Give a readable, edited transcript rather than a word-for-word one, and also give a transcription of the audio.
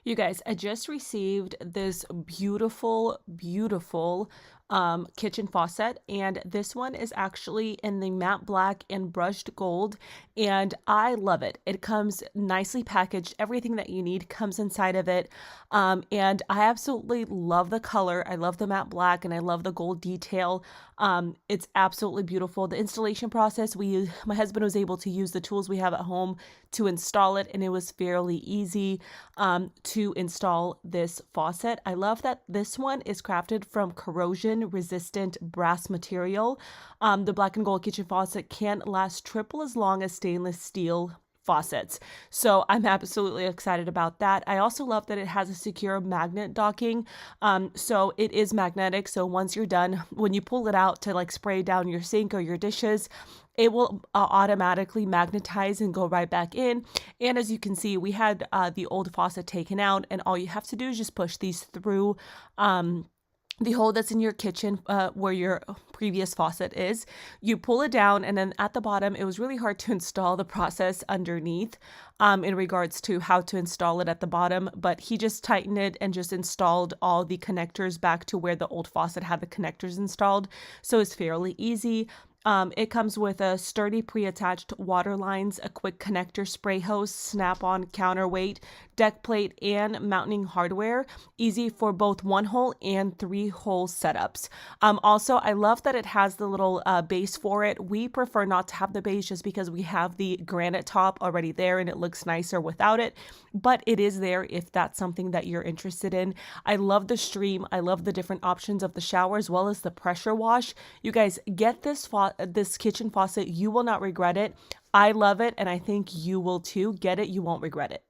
You guys, I just received this beautiful kitchen faucet, and this one is actually in the matte black and brushed gold, and I love it. It comes nicely packaged. Everything that you need comes inside of it, and I absolutely love the color. I love the matte black, and I love the gold detail. It's absolutely beautiful. The installation process, my husband was able to use the tools we have at home to install it, and it was fairly easy to install this faucet. I love that this one is crafted from corrosion resistant brass material. The black and gold kitchen faucet can last triple as long as stainless steel faucets. So I'm absolutely excited about that. I also love that it has a secure magnet docking. So it is magnetic. So once you're done, when you pull it out to like spray down your sink or your dishes, it will automatically magnetize and go right back in. And as you can see, we had the old faucet taken out, and all you have to do is just push these through the hole that's in your kitchen where your previous faucet is. You pull it down, and then at the bottom, it was really hard to install the process underneath in regards to how to install it at the bottom, but he just tightened it and just installed all the connectors back to where the old faucet had the connectors installed. So it's fairly easy. It comes with a sturdy pre-attached water lines, a quick connector spray hose, snap-on counterweight, deck plate, and mounting hardware. Easy for both one-hole and three-hole setups. Also, I love that it has the little base for it. We prefer not to have the base just because we have the granite top already there and it looks nicer without it, but it is there if that's something that you're interested in. I love the stream. I love the different options of the shower as well as the pressure wash. You guys, get this kitchen faucet. You will not regret it. I love it, and I think you will too. Get it. You won't regret it.